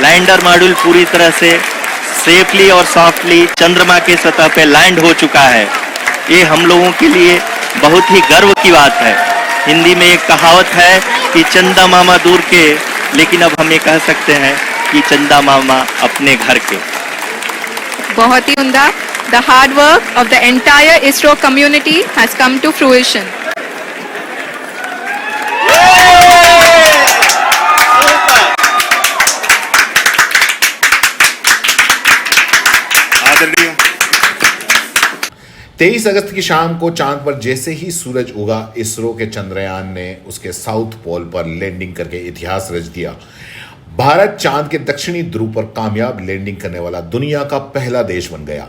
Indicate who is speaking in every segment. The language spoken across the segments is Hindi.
Speaker 1: लैंडर मॉड्यूल पूरी तरह से सेफली और सॉफ्टली चंद्रमा के सतह पे लैंड हो चुका है। ये हम लोगों के लिए बहुत ही गर्व की बात है। हिंदी में एक कहावत है कि चंदा मामा दूर के, लेकिन अब हम ये कह सकते हैं कि चंदा मामा अपने घर के।
Speaker 2: बहुत ही उम्दा। The hard work of the entire ISRO community has come to fruition.
Speaker 3: आदरणीय 23 अगस्त की शाम को चांद पर जैसे ही सूरज उगा, इसरो के चंद्रयान ने उसके साउथ पोल पर लैंडिंग करके इतिहास रच दिया। भारत चांद के दक्षिणी ध्रुव पर कामयाब लैंडिंग करने वाला दुनिया का पहला देश बन गया।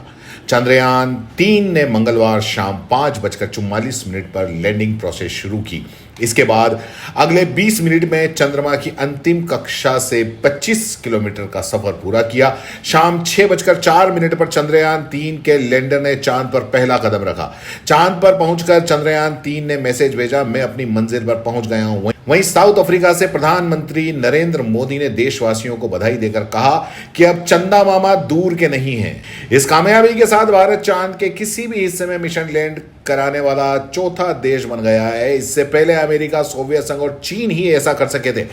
Speaker 3: चंद्रयान 3 ने मंगलवार शाम 5:44 पर लैंडिंग प्रोसेस शुरू की। इसके बाद अगले 20 मिनट में चंद्रमा की अंतिम कक्षा से 25 किलोमीटर का सफर पूरा किया। शाम 6:04 पर चंद्रयान 3 के लैंडर ने चांद पर पहला कदम रखा। चांद पर पहुंचकर चंद्रयान 3 ने मैसेज भेजा, मैं अपनी मंजिल पर पहुंच गया हूं। वहीं साउथ अफ्रीका से प्रधानमंत्री नरेंद्र मोदी ने देशवासियों को बधाई देकर कहा कि अब चंदा मामा दूर के नहीं हैं। इस कामयाबी के साथ भारत चांद के किसी भी हिस्से में मिशन लैंड कराने वाला चौथा देश बन गया है। इससे पहले अमेरिका, सोवियत संघ और चीन ही ऐसा कर सके थे।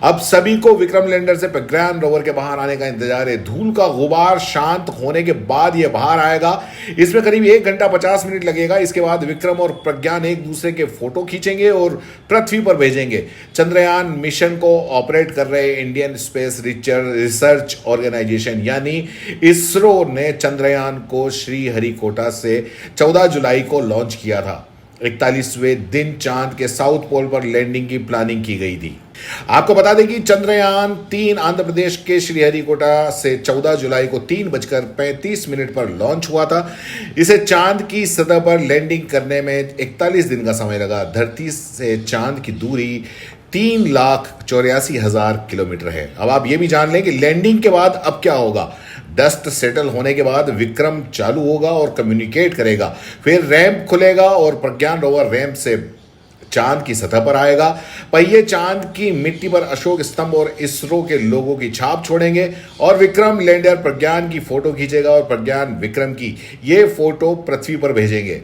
Speaker 3: अब सभी को विक्रम लैंडर से प्रज्ञान रोवर के बाहर आने का इंतजार है। धूल का गुबार शांत होने के बाद यह बाहर आएगा। इसमें करीब 1 घंटा 50 मिनट लगेगा। इसके बाद विक्रम और प्रज्ञान एक दूसरे के फोटो खींचेंगे और पृथ्वी पर भेजेंगे। चंद्रयान मिशन को ऑपरेट कर रहे इंडियन स्पेस रिसर्च ऑर्गेनाइजेशन यानी इसरो ने चंद्रयान को श्रीहरिकोटा से 14 जुलाई को लॉन्च किया था। 41वें दिन चांद के साउथ पोल पर लैंडिंग की प्लानिंग की गई थी। आपको बता दें कि चंद्रयान 3 आंध्र प्रदेश के श्रीहरिकोटा से 14 जुलाई को 3:35 पर लॉन्च हुआ था। इसे चांद की सतह पर लैंडिंग करने में 41 दिन का समय लगा। धरती से चांद की दूरी 3,84,000 किलोमीटर है। अब आप ये भी जान लें कि लैंडिंग के बाद अब क्या होगा। डस्ट सेटल होने के बाद विक्रम चालू होगा और कम्युनिकेट करेगा। फिर रैंप खुलेगा और प्रज्ञान रोवर रैंप से चांद की सतह पर आएगा। पहिए चांद की मिट्टी पर अशोक स्तंभ और इसरो के लोगों की छाप छोड़ेंगे और विक्रम लैंडर प्रज्ञान की फोटो खींचेगा और प्रज्ञान विक्रम की ये फोटो पृथ्वी पर भेजेंगे।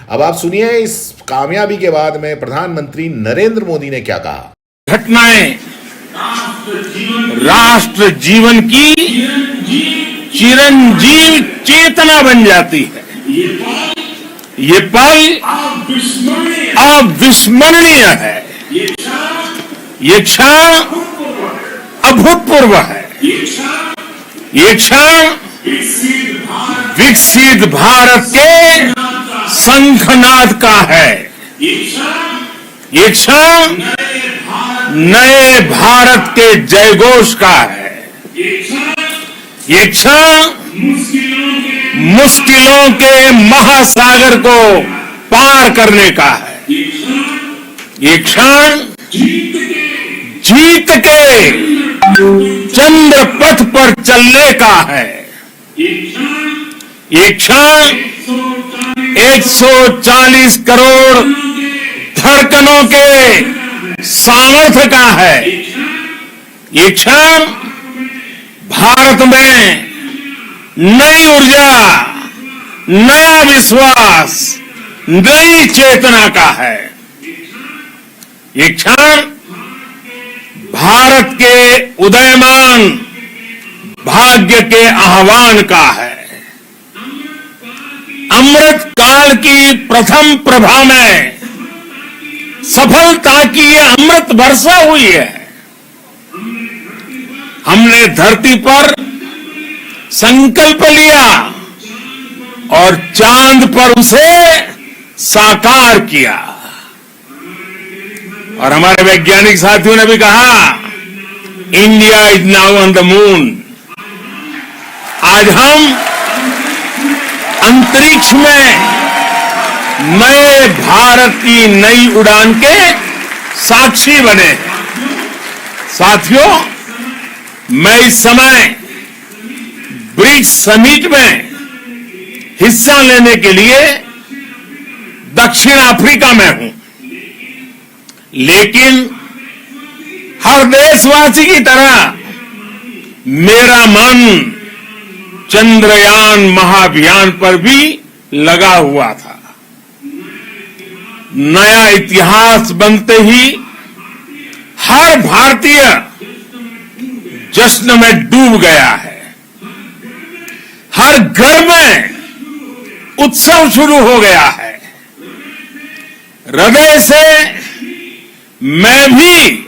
Speaker 3: अब आप सुनिए इस कामयाबी के बाद में प्रधानमंत्री नरेंद्र मोदी ने क्या कहा।
Speaker 4: घटनाएं राष्ट्र जीवन की चिरंजीव चेतना बन जाती है। ये पल अविस्मरणीय है। ये क्षण अभूतपूर्व है। ये क्षण विकसित भारत के शंखनाद का है। ये क्षण नए भारत के जयघोष का है। ये क्षण मुश्किलों के महासागर को पार करने का है। ये क्षण जीत के चंद्र पथ पर चलने का है। ये क्षण 140 करोड़ धड़कनों के सामर्थ्य का है। ये क्षण भारत में नई ऊर्जा, नया विश्वास, नई चेतना का है। ये क्षण भारत के उदयमान भाग्य के आह्वान का है। अमृत काल की प्रथम प्रभा में सफलता की ये अमृत वर्षा हुई है। हमने धरती पर संकल्प लिया और चांद पर उसे साकार किया। और हमारे वैज्ञानिक साथियों ने भी कहा India is now on the moon. आज हम अंतरिक्ष में नए भारत की नई उड़ान के साक्षी बने हैं। साथियों, मैं इस समय ब्रिक्स समिट में हिस्सा लेने के लिए दक्षिण अफ्रीका में हूं, लेकिन हर देशवासी की तरह मेरा मन चंद्रयान महाअभियान पर भी लगा हुआ था। नया इतिहास बनते ही हर भारतीय जश्न में डूब गया है। हर घर में उत्सव शुरू हो गया है। हृदय से मैं भी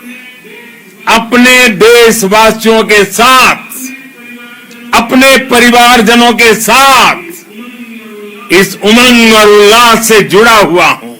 Speaker 4: अपने देशवासियों के साथ, अपने परिवारजनों के साथ इस उमंग और उल्लास से जुड़ा हुआ हूं।